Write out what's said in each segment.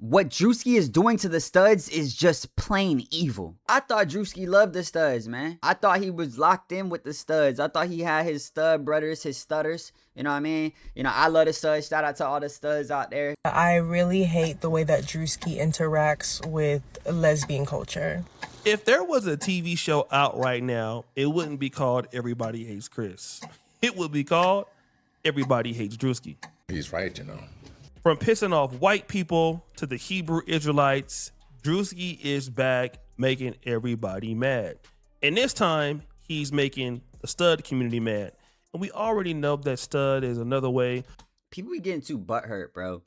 what Druski is doing to the studs is just plain evil. I thought Druski loved the studs, man. I thought he was locked in with the studs. I thought he had his stud brothers, his stutters. You know what I mean? You know, I love the studs. Shout out to all the studs out there. I really hate the way that Druski interacts with lesbian culture. If there was a TV show out right now, it wouldn't be called Everybody Hates Chris. It would be called Everybody Hates Druski. He's right, you know. From pissing off white people to the Hebrew Israelites, Druski is back making everybody mad. And this time, he's making the stud community mad. And we already know that stud is another way. People be getting too butthurt, bro.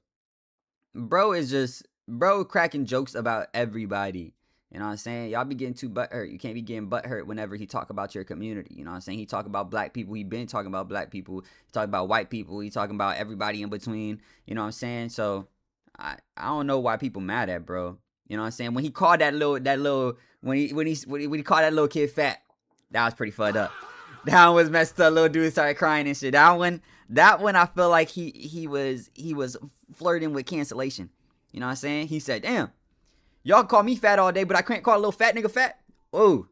Bro cracking jokes about everybody. You know what I'm saying? Y'all be getting too butthurt. You can't be getting butthurt whenever he talk about your community. You know what I'm saying? He talk about black people. He been talking about black people. He talking about white people. He talking about everybody in between. You know what I'm saying? So I don't know why people mad at bro. You know what I'm saying? When he called when he called that little kid fat, that was pretty fucked up. That one was messed up. Little dude started crying and shit. That one I feel like he was flirting with cancellation. You know what I'm saying? He said, "Damn. Y'all call me fat all day, but I can't call a little fat nigga fat." Ooh.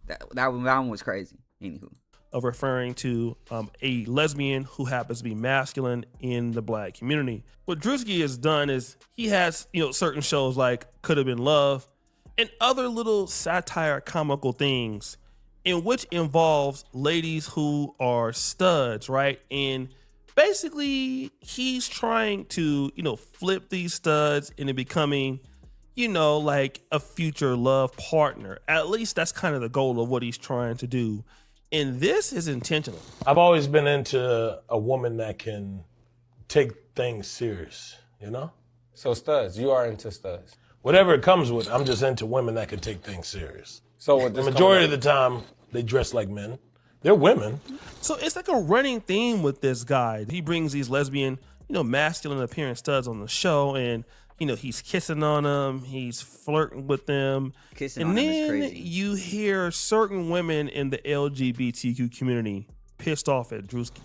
That one was crazy. Anywho. Of referring to a lesbian who happens to be masculine in the black community. What Druski has done is he has, certain shows like Could Have Been Love and other little satire comical things in which involves ladies who are studs, right? And basically, he's trying to, flip these studs into becoming, like a future love partner. At least that's kind of the goal of what he's trying to do. And this is intentional. I've always been into a woman that can take things serious, So studs, you are into studs. Whatever it comes with, I'm just into women that can take things serious. So with the majority of the time, they dress like men. They're women. So it's like a running theme with this guy. He brings these lesbian, masculine appearing studs on the show, and he's kissing on them, he's flirting with them. Kissing on them is crazy. And then you hear certain women in the LGBTQ community pissed off at Druski.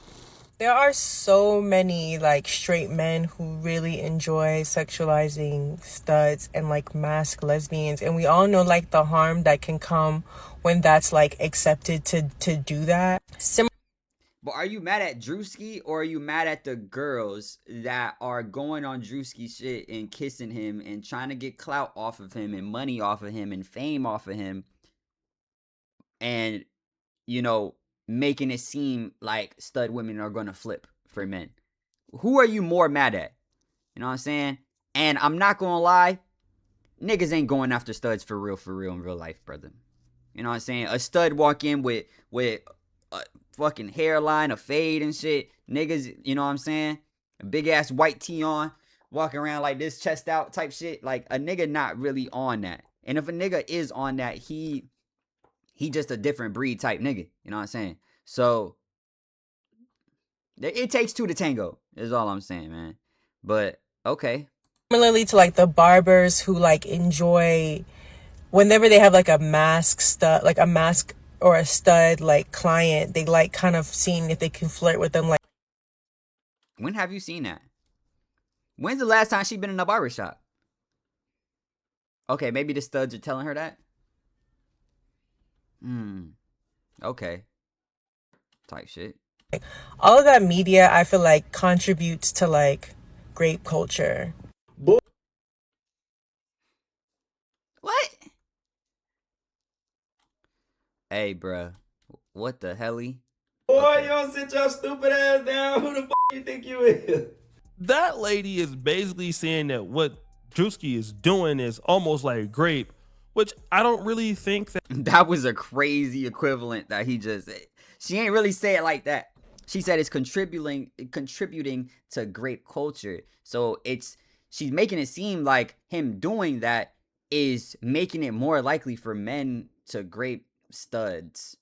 There are so many straight men who really enjoy sexualizing studs and masked lesbians, and we all know the harm that can come when that's accepted to do that. But are you mad at Druski, or are you mad at the girls that are going on Druski shit and kissing him and trying to get clout off of him and money off of him and fame off of him, and making it seem like stud women are gonna flip for men? Who are you more mad at? You know what I'm saying? And I'm not gonna lie, niggas ain't going after studs for real in real life, brother. You know what I'm saying? A stud walk in with a fucking hairline, a fade and shit. Niggas, you know what I'm saying? A big ass white tee on, walking around like this, chest out type shit. Like, a nigga not really on that. And if a nigga is on that, he just a different breed type nigga. You know what I'm saying? So it takes two to tango, is all I'm saying, man. But okay. Similarly to the barbers who enjoy whenever they have a mask stud, a mask or a stud client, they kind of seeing if they can flirt with them. When have you seen that? When's the last time she been in a barbershop? Okay, maybe the studs are telling her that. Okay. Type shit. All of that media, I feel contributes to grape culture. What? Hey, bruh. What the helly? Boy, you don't sit your stupid ass down. Who the f*** you think you is? That lady is basically saying that what Druski is doing is almost like grape, which I don't really think that... That was a crazy equivalent that he just said. She ain't really say it like that. She said it's contributing to grape culture. So she's making it seem like him doing that is making it more likely for men to grape studs,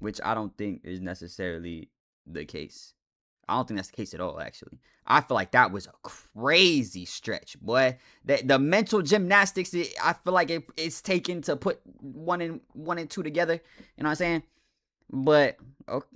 which I don't think is necessarily the case. I don't think that's the case at all, actually. I feel like that was a crazy stretch, boy. The mental gymnastics, I feel like it's taken to put one and two together. You know what I'm saying? But okay.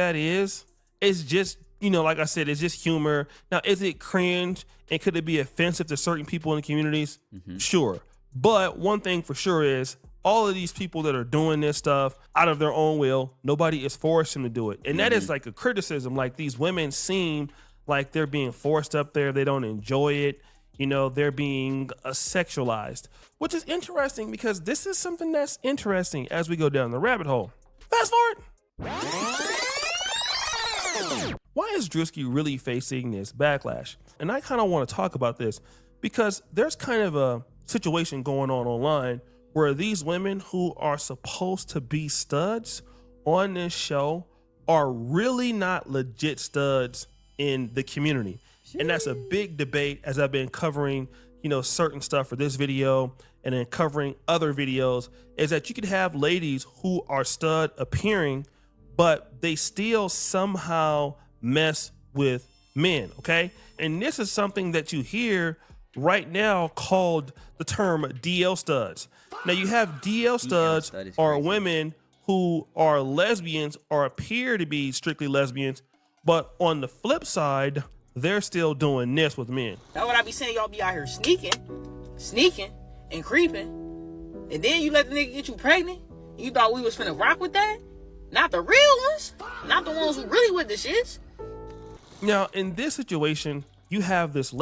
that is, it's just, like I said, it's just humor. Now, is it cringe and could it be offensive to certain people in the communities? Sure. But one thing for sure is all of these people that are doing this stuff out of their own will, nobody is forcing them to do it. And that is like a criticism. Like, these women seem like they're being forced up there. They don't enjoy it. They're being sexualized, which is interesting because this is something that's interesting as we go down the rabbit hole. Fast forward. Why is Druski really facing this backlash? And I kind of want to talk about this because there's kind of a situation going on online where these women who are supposed to be studs on this show are really not legit studs in the community. And that's a big debate as I've been covering, certain stuff for this video and then covering other videos, is that you could have ladies who are stud appearing, but they still somehow mess with men, okay? And this is something that you hear right now called the term DL studs. Now you have DL studs are women who are lesbians or appear to be strictly lesbians, but on the flip side, they're still doing this with men. That's what I be saying. Y'all be out here sneaking and creeping, and then you let the nigga get you pregnant. You thought we was finna rock with that? Not the real ones, not the ones who really with the shits. Now, in this situation, you have this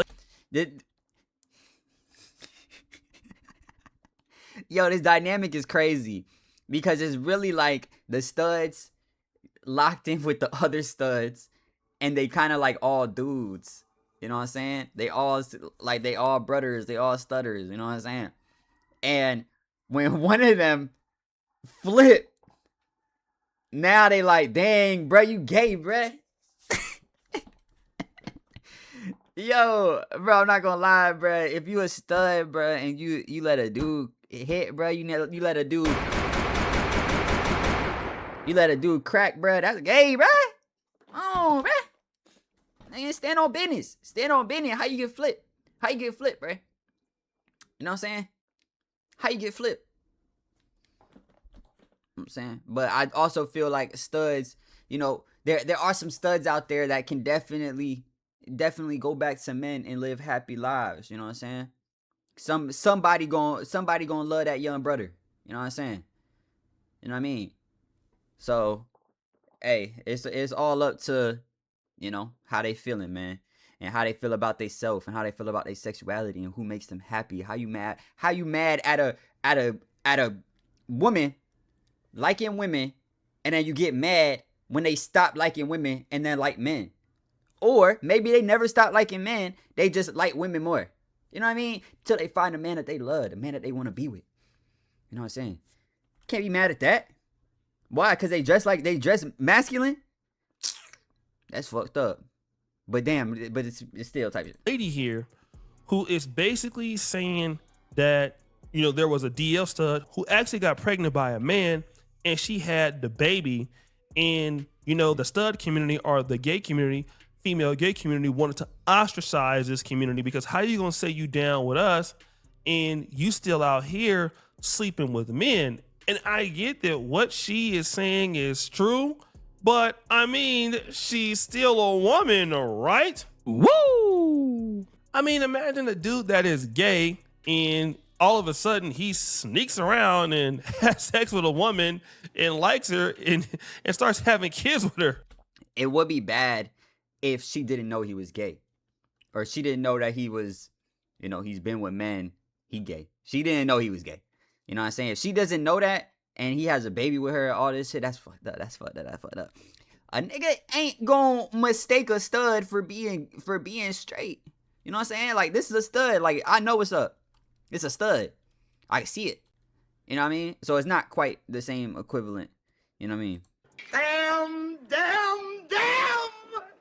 Yo, this dynamic is crazy because it's really like the studs locked in with the other studs, and they kind of like all dudes. You know what I'm saying? They all brothers, they all stutters. You know what I'm saying? And when one of them flip, now they like, dang, bro, you gay, bro. Yo, bro, I'm not gonna lie, bro. If you a stud, bro, and you let a dude hit, bro, you let a dude crack, bro, that's gay, bro. Oh, bro. Nigga, stand on business. Stand on business. How you get flipped? How you get flipped, bro? You know what I'm saying? How you get flipped? You know what I'm saying? But I also feel like studs, there are some studs out there that can definitely go back to men and live happy lives. You know what I'm saying? Somebody gonna love that young brother. You know what I'm saying? You know what I mean? So, hey, it's all up to, how they feeling, man, and how they feel about themselves and how they feel about their sexuality and who makes them happy. How you mad at a woman liking women, and then you get mad when they stop liking women and then like men. Or maybe they never stop liking men, they just like women more. You know what I mean? Till they find a man that they love, the man that they want to be with. You know what I'm saying? Can't be mad at that. Why? Because they dress masculine? That's fucked up. But damn, but it's still type shit. Lady here who is basically saying that, there was a DL stud who actually got pregnant by a man and she had the baby, and, the stud community or the gay community, female gay community, wanted to ostracize this community because how you gonna say you down with us and you still out here sleeping with men? And I get that what she is saying is true, but I mean, she's still a woman, right? Woo! I mean, imagine a dude that is gay and all of a sudden he sneaks around and has sex with a woman and likes her and starts having kids with her. It would be bad if she didn't know he was gay, or she didn't know that he was, he's been with men, he gay. She didn't know he was gay. You know what I'm saying? If she doesn't know that and he has a baby with her, all this shit, that's fucked up. That's fucked up. A nigga ain't gonna mistake a stud for being straight. You know what I'm saying? Like, this is a stud. Like, I know what's up. It's a stud. I can see it. You know what I mean? So it's not quite the same equivalent. You know what I mean? Damn!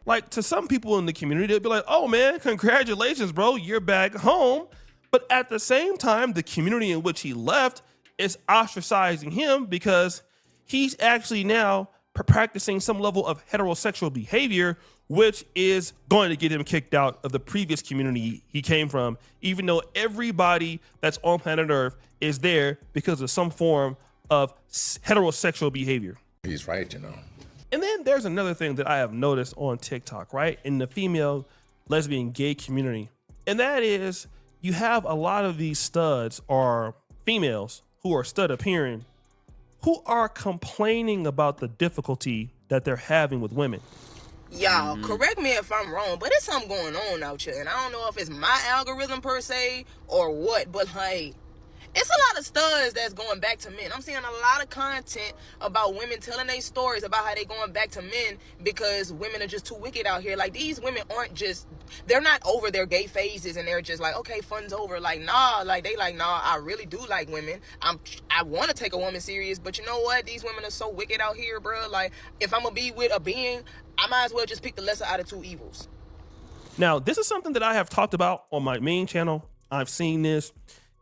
Like, to some people in the community, they'll be like, oh man, congratulations, bro, you're back home. But at the same time, the community in which he left is ostracizing him because he's actually now practicing some level of heterosexual behavior, which is going to get him kicked out of the previous community he came from, even though everybody that's on planet Earth is there because of some form of heterosexual behavior. He's right, And then there's another thing that I have noticed on TikTok, right? In the female lesbian gay community. And that is you have a lot of these studs or females who are stud appearing who are complaining about the difficulty that they're having with women. Y'all, correct me if I'm wrong, but it's something going on out here. And I don't know if it's my algorithm per se or what, but like, it's a lot of studs that's going back to men. I'm seeing a lot of content about women telling their stories about how they going back to men because women are just too wicked out here. Like, these women aren't just, they're not over their gay phases and they're just like, okay, fun's over. Like, nah, like they like, nah, I really do like women. I want to take a woman serious, but you know what? These women are so wicked out here, bro. Like, if I'm gonna be with a being, I might as well just pick the lesser out of two evils. Now, this is something that I have talked about on my main channel. I've seen this.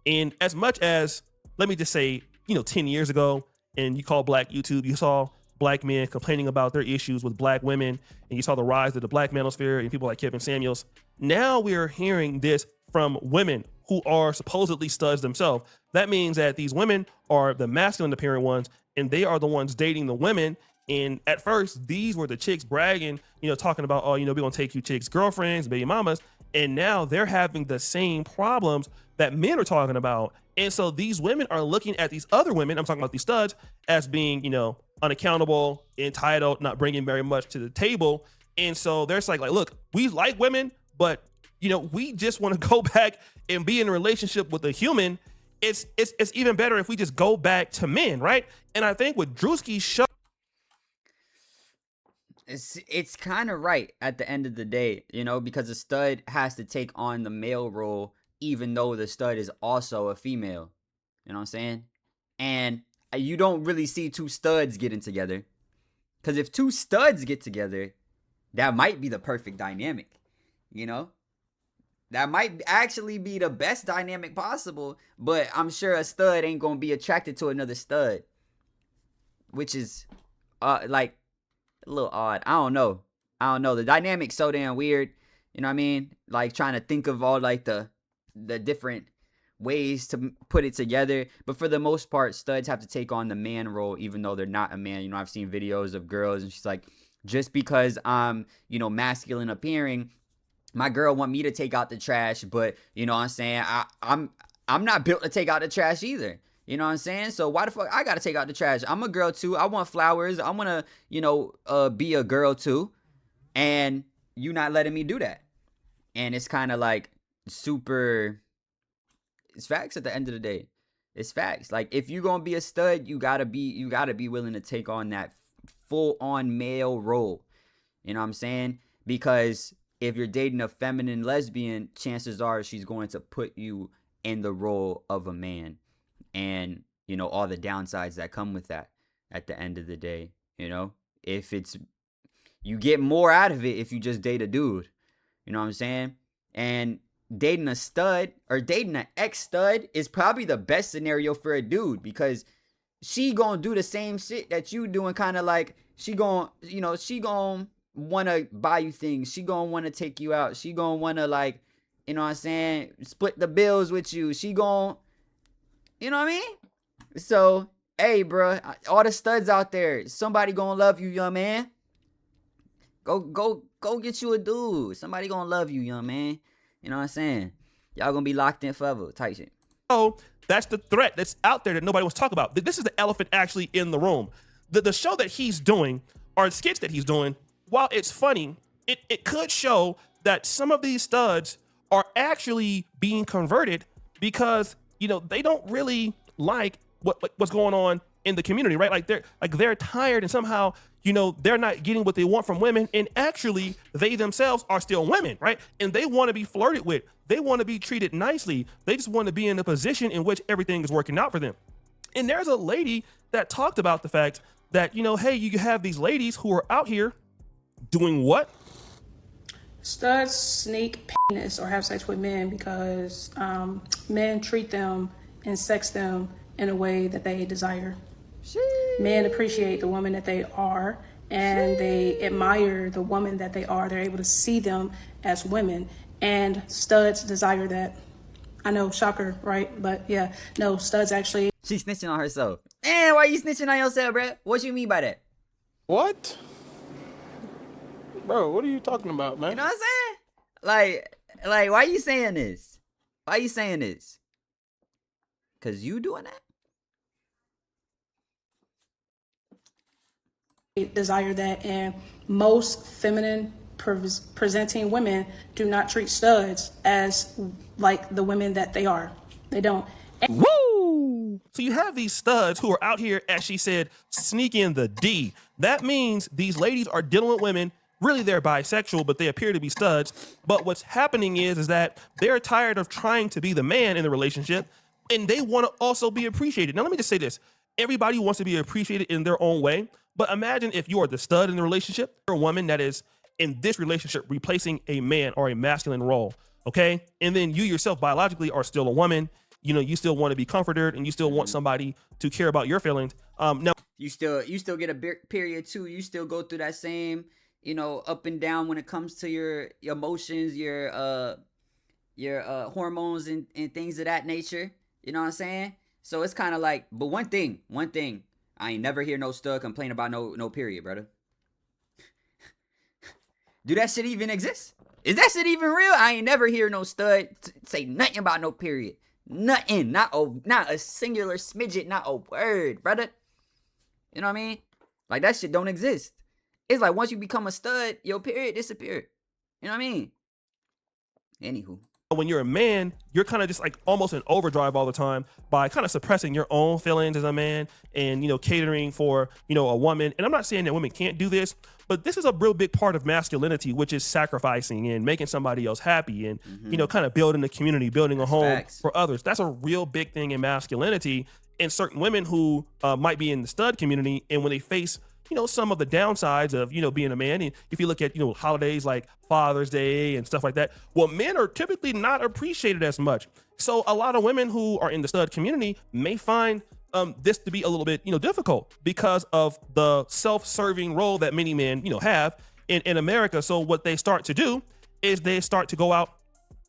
And as much as, let me just say, 10 years ago, and you call Black YouTube, you saw Black men complaining about their issues with Black women, and you saw the rise of the Black manosphere and people like Kevin Samuels. Now we are hearing this from women who are supposedly studs themselves. That means that these women are the masculine appearing ones, and they are the ones dating the women. And at first, these were the chicks bragging, talking about, oh, we're going to take you chicks' girlfriends, baby mamas. And now they're having the same problems that men are talking about. And so these women are looking at these other women, I'm talking about these studs, as being, unaccountable, entitled, not bringing very much to the table. And so they're like, look, we like women, but, we just want to go back and be in a relationship with a human. It's even better if we just go back to men, right? And I think with Druski's show, it's kind of right at the end of the day, because a stud has to take on the male role, even though the stud is also a female. You know what I'm saying? And you don't really see two studs getting together. Because if two studs get together, that might be the perfect dynamic. That might actually be the best dynamic possible. But I'm sure a stud ain't going to be attracted to another stud. Which is, like, a little odd. I don't know. The dynamic's so damn weird. You know what I mean? Like, trying to think of all, like, the different ways to put it together. But for the most part, studs have to take on the man role, even though they're not a man. I've seen videos of girls, and she's like, just because I'm, masculine appearing, my girl want me to take out the trash, but, what I'm saying? I'm not built to take out the trash either. You know what I'm saying? So why the fuck I gotta take out the trash? I'm a girl too. I want flowers. I wanna, be a girl too. And you not letting me do that. And it's kind of like super, it's facts at the end of the day. It's facts. Like, if you gonna be a stud, you gotta be willing to take on that full on male role. You know what I'm saying? Because if you're dating a feminine lesbian, chances are she's going to put you in the role of a man. And, all the downsides that come with that at the end of the day, if it's, you get more out of it if you just date a dude, you know what I'm saying? And dating a stud or dating an ex-stud is probably the best scenario for a dude, because she gonna do the same shit that you doing, kind of like she gonna want to buy you things. She gonna want to take you out. She gonna want to, like, what I'm saying, split the bills with you. She gonna, you know what I mean? So, hey, bro, all the studs out there, somebody gonna love you, young man. Go get you a dude. Somebody gonna love you, young man. You know what I'm saying? Y'all gonna be locked in forever type shit. Oh, that's the threat that's out there that nobody wants to talk about. This is the elephant actually in the room. The show that he's doing, or skits that he's doing, while it's funny, it could show that some of these studs are actually being converted because they don't really like what's going on in the community, right? Like they're tired, and somehow they're not getting what they want from women, and actually they themselves are still women, right? And they want to be flirted with, they want to be treated nicely, they just want to be in a position in which everything is working out for them. And there's a lady that talked about the fact that hey, you have these ladies who are out here doing what? Studs sneak penis or have sex with men because men treat them and sex them in a way that they desire. Men appreciate the woman that they are, and they admire the woman that they are. They're able to see them as women, and studs desire that. I know, shocker, right? But yeah, no, studs actually. She's snitching on herself. Man, why you snitching on yourself, bruh? What you mean by that? What? Bro, what are you talking about, man? You know what I'm saying? Like, why you saying this? Why you saying this? Cause you doing that? Desire that, and most feminine presenting women do not treat studs as like the women that they are. They don't. Woo! So you have these studs who are out here, as she said, sneaking the D. That means these ladies are dealing with women. Really, they're bisexual, but they appear to be studs. But what's happening is that they're tired of trying to be the man in the relationship, and they want to also be appreciated. Now, let me just say this. Everybody wants to be appreciated in their own way. But imagine if you are the stud in the relationship, you're a woman that is in this relationship replacing a man or a masculine role, okay? And then you yourself biologically are still a woman. You know, you still want to be comforted and you still want somebody to care about your feelings. Now, You still get a period too. You still go through that same, you know, up and down when it comes to your emotions, your hormones and things of that nature. You know what I'm saying? So it's kind of like, but one thing, I ain't never hear no stud complain about no period, brother. Do that shit even exist? Is that shit even real? I ain't never hear no stud say nothing about no period. Nothing. Not a singular smidget, not a word, brother. You know what I mean? Like, that shit don't exist. It's like once you become a stud, your period disappeared. You know what I mean? Anywho. when you're a man, you're kind of just like almost in overdrive all the time by kind of suppressing your own feelings as a man and, you know, catering for, you know, a woman. And I'm not saying that women can't do this, but this is a real big part of masculinity, which is sacrificing and making somebody else happy and, you know, kind of building a community, building a home for others. That's a real big thing in masculinity. And certain women who might be in the stud community, and when they face, you know, some of the downsides of, you know, being a man. And if you look at, you know, holidays like Father's Day and stuff like that, well, men are typically not appreciated as much. So a lot of women who are in the stud community may find this to be a little bit, you know, difficult because of the self-serving role that many men, you know, have in America. So what they start to do is they start to go out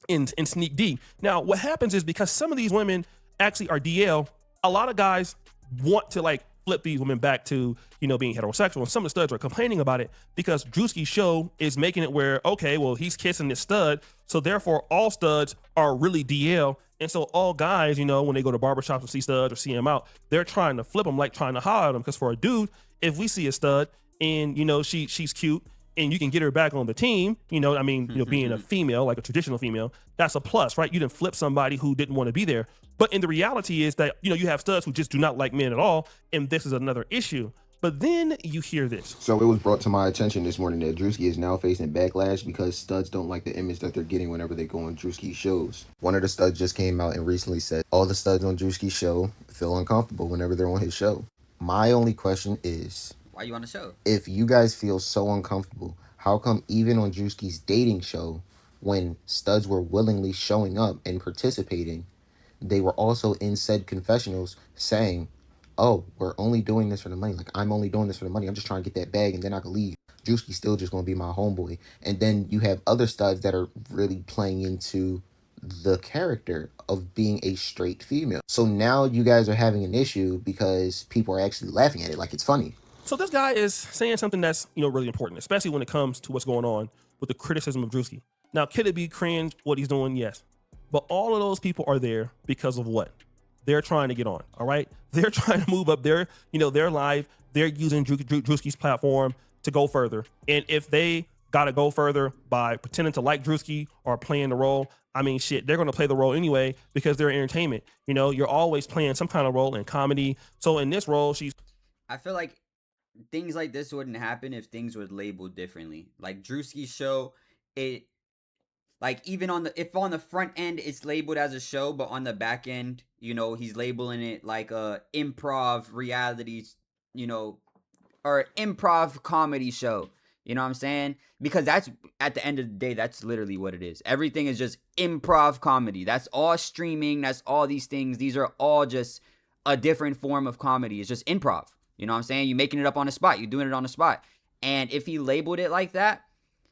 and sneak D. Now, what happens is because some of these women actually are DL, a lot of guys want to like flip these women back to, you know, being heterosexual. And some of the studs are complaining about it because Druski's show is making it where, okay, well, he's kissing this stud. So therefore all studs are really DL. And so all guys, you know, when they go to barbershops and see studs or see him out, they're trying to flip them, like trying to holler at them. Because for a dude, if we see a stud and, you know, she's cute and you can get her back on the team, you know, I mean, you know, being a female, like a traditional female, that's a plus, right? You didn't flip somebody who didn't want to be there. But in the reality is that, you know, you have studs who just do not like men at all. And this is another issue. But then you hear this. So it was brought to my attention this morning that Druski is now facing backlash because studs don't like the image that they're getting whenever they go on Druski's shows. One of the studs just came out and recently said all the studs on Druski's show feel uncomfortable whenever they're on his show. My only question is, why are you on the show? If you guys feel so uncomfortable, how come even on Druski's dating show, when studs were willingly showing up and participating, they were also in said confessionals saying, oh, we're only doing this for the money. Like, I'm only doing this for the money. I'm just trying to get that bag and then I can leave. Druski's still just going to be my homeboy. And then you have other studs that are really playing into the character of being a straight female. So now you guys are having an issue because people are actually laughing at it like it's funny. So this guy is saying something that's, you know, really important, especially when it comes to what's going on with the criticism of Druski. Now, could it be cringe what he's doing? Yes. But all of those people are there because of what? They're trying to get on, all right? They're trying to move up their, you know, their life. They're using Druski's platform to go further. And if they got to go further by pretending to like Druski or playing the role, I mean, shit, they're going to play the role anyway because they're entertainment. You know, you're always playing some kind of role in comedy. So in this role, I feel like things like this wouldn't happen if things were labeled differently. Like Druski's show, like even if on the front end it's labeled as a show, but on the back end, you know, he's labeling it like a improv reality, you know, or improv comedy show. You know what I'm saying? Because that's, at the end of the day, that's literally what it is. Everything is just improv comedy. That's all streaming. That's all these things. These are all just a different form of comedy. It's just improv. You know what I'm saying? You're making it up on the spot. You're doing it on the spot. And if he labeled it like that,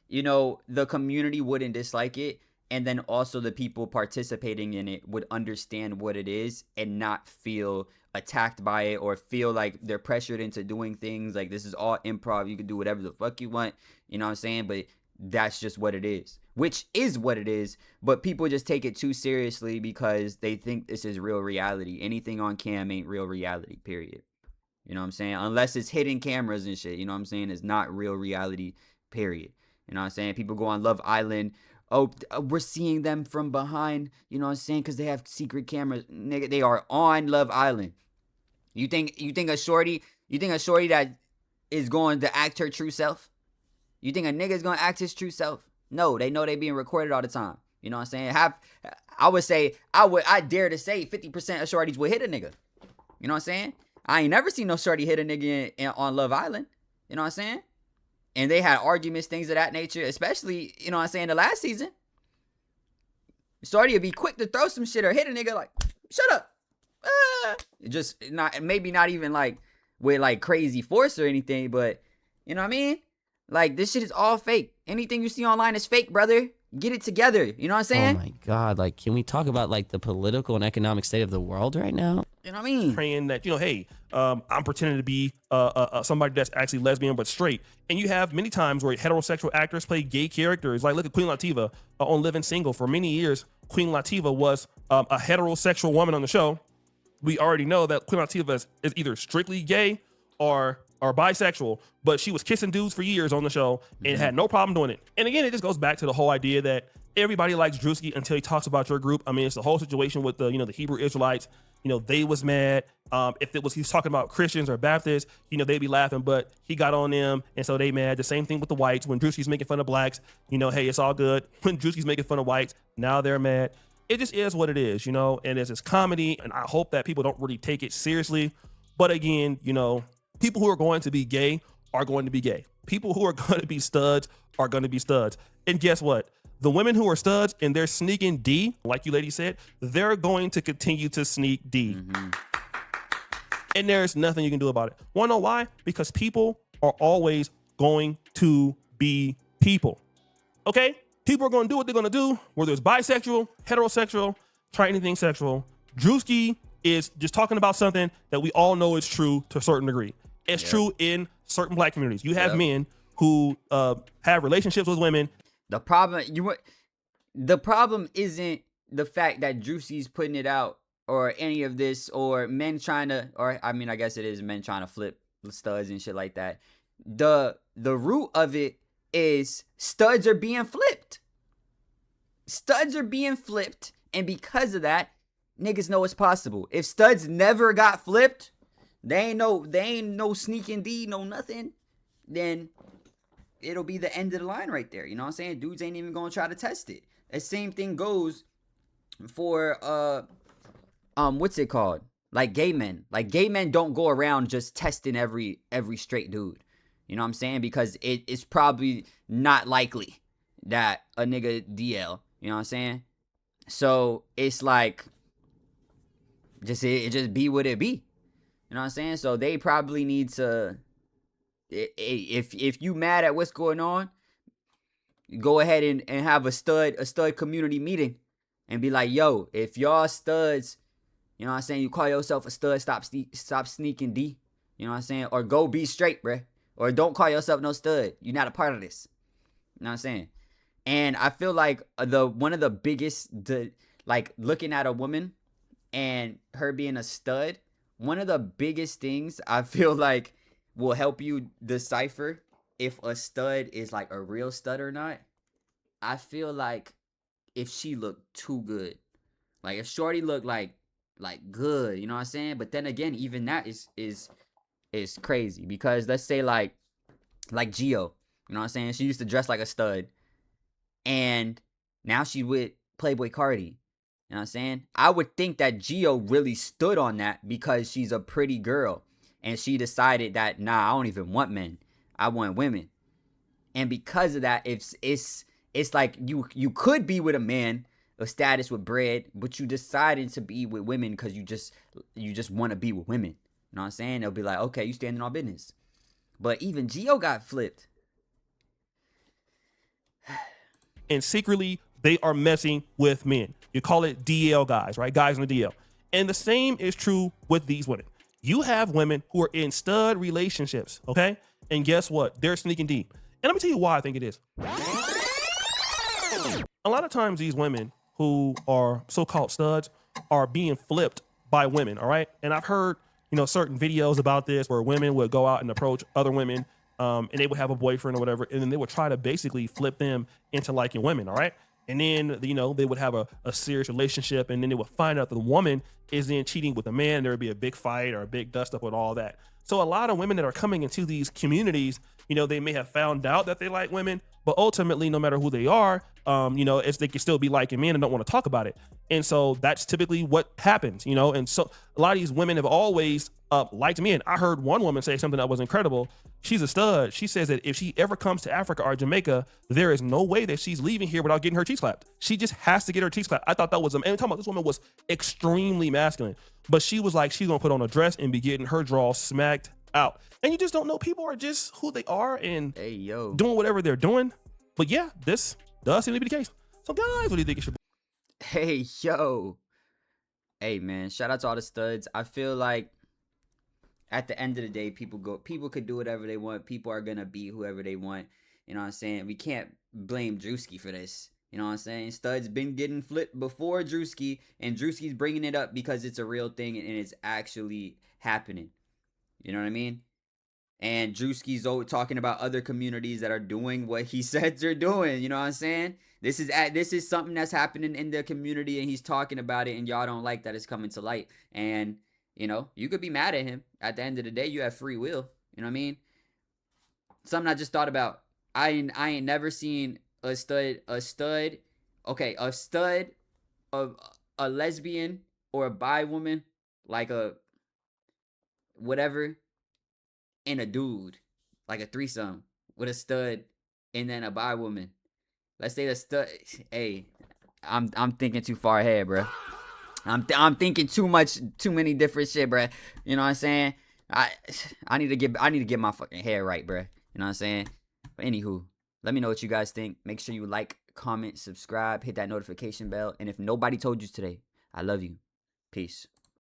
you know, the community wouldn't dislike it. And then also the people participating in it would understand what it is and not feel attacked by it or feel like they're pressured into doing things. Like, this is all improv. You can do whatever the fuck you want. You know what I'm saying? But that's just what it is, which is what it is. But people just take it too seriously because they think this is real reality. Anything on cam ain't real reality, period. You know what I'm saying? Unless it's hidden cameras and shit. You know what I'm saying? It's not real reality, period. You know what I'm saying? People go on Love Island. Oh, we're seeing them from behind. You know what I'm saying? Because they have secret cameras. Nigga, they are on Love Island. You think a shorty that is going to act her true self? You think a nigga is going to act his true self? No, they know they being recorded all the time. You know what I'm saying? I dare to say 50% of shorties would hit a nigga. You know what I'm saying? I ain't never seen no shorty hit a nigga on Love Island. You know what I'm saying? And they had arguments, things of that nature, especially, you know what I'm saying, the last season. Shorty would be quick to throw some shit or hit a nigga like, shut up. Just maybe not even like with like crazy force or anything, but you know what I mean? Like, this shit is all fake. Anything you see online is fake, brother. Get it together. You know what I'm saying? Oh my God. Like, can we talk about like the political and economic state of the world right now? You know what I mean? Praying that, hey, I'm pretending to be somebody that's actually lesbian but straight. And you have many times where heterosexual actors play gay characters. Like, look at Queen Latifah on Living Single. For many years, Queen Latifah was a heterosexual woman on the show. We already know that Queen Latifah is either strictly gay or bisexual, but she was kissing dudes for years on the show and had no problem doing it. And again, it just goes back to the whole idea that everybody likes Druski until he talks about your group. I mean, it's the whole situation with the Hebrew Israelites. They was mad. If he's talking about Christians or Baptists, they'd be laughing, but he got on them, and so they mad. The same thing with the whites. When Druski's making fun of blacks, hey, it's all good. When Druski's making fun of whites, now they're mad. It just is what it is, and it's comedy, and I hope that people don't really take it seriously. But again, people who are going to be gay are going to be gay. People who are going to be studs are going to be studs. And guess what? The women who are studs and they're sneaking D, like you lady said, they're going to continue to sneak D. And there's nothing you can do about it. Want to know why? Because people are always going to be people. Okay? People are going to do what they're going to do, whether it's bisexual, heterosexual, try anything sexual. Druski is just talking about something that we all know is true to a certain degree. It's true in certain black communities. You have men who have relationships with women. The problem isn't the fact that Druski's putting it out or any of this, or men trying to, or I mean, I guess it is men trying to flip studs and shit like that. The root of it is studs are being flipped. Studs are being flipped, and because of that, niggas know it's possible. If studs never got flipped, they ain't no sneaking D, no nothing, then it'll be the end of the line right there. You know what I'm saying? Dudes ain't even gonna try to test it. The same thing goes for what's it called? Like gay men. Like gay men don't go around just testing every straight dude. You know what I'm saying? Because it's probably not likely that a nigga DL. You know what I'm saying? So it's like it just be what it be. You know what I'm saying? So they probably need to, if you mad at what's going on, go ahead and have a stud community meeting and be like, yo, if y'all studs, you know what I'm saying, you call yourself a stud, stop sneaking D. You know what I'm saying? Or go be straight, bruh. Or don't call yourself no stud. You're not a part of this. You know what I'm saying? And I feel like one of the biggest, like looking at a woman and her being a stud, one of the biggest things I feel like will help you decipher if a stud is like a real stud or not. I feel like if she looked too good, like if shorty looked like good, you know what I'm saying? But then again, even that is crazy, because let's say like Gio, you know what I'm saying? She used to dress like a stud, and now she with Playboy Cardi. You know what I'm saying? I would think that Gio really stood on that because she's a pretty girl. And she decided that, nah, I don't even want men. I want women. And because of that, it's like you could be with a man of status with bread, but you decided to be with women because you just want to be with women. You know what I'm saying? They'll be like, okay, you standing on business. But even Gio got flipped. And secretly, they are messing with men. You call it DL guys, right? Guys in the DL. And the same is true with these women. You have women who are in stud relationships, okay? And guess what? They're sneaking deep. And let me tell you why I think it is. A lot of times these women who are so-called studs are being flipped by women, all right? And I've heard, certain videos about this where women would go out and approach other women, and they would have a boyfriend or whatever, and then they would try to basically flip them into liking women, all right? And then, they would have a serious relationship, and then they would find out that the woman is then cheating with a man. There would be a big fight or a big dust up with all that. So a lot of women that are coming into these communities, they may have found out that they like women, but ultimately, no matter who they are, if they can still be liking men and don't want to talk about it. And so that's typically what happens, and so a lot of these women have always liked men. I heard one woman say something that was incredible. She's a stud. She says that if she ever comes to Africa or Jamaica, there is no way that she's leaving here without getting her teeth slapped. She just has to get her teeth slapped. I thought that was amazing. Talking about this woman was extremely masculine, but she was like, she's gonna put on a dress and be getting her draw smacked out. And you just don't know. People are just who they are and doing whatever they're doing. But yeah, this does seem to be the case. So guys, what do you think it should be? Hey, yo. Hey, man, shout out to all the studs. I feel like at the end of the day, people could do whatever they want. People are gonna be whoever they want. You know what I'm saying? We can't blame Druski for this. You know what I'm saying? Studs been getting flipped before Druski, and Druski's bringing it up because it's a real thing and it's actually happening. You know what I mean? And Druski's talking about other communities that are doing what he said they're doing. You know what I'm saying? This is something that's happening in the community, and he's talking about it, and y'all don't like that it's coming to light. And you could be mad at him. At the end of the day, you have free will. You know what I mean? Something I just thought about. I ain't never seen a stud, a lesbian or a bi woman, like a whatever, and a dude, like a threesome with a stud and then a bi woman. Let's say the stud. Hey, I'm thinking too far ahead, bro. I'm thinking too many different shit, bro. You know what I'm saying? I need to get my fucking hair right, bro. You know what I'm saying? But anywho, let me know what you guys think. Make sure you like, comment, subscribe, hit that notification bell. And if nobody told you today, I love you. Peace.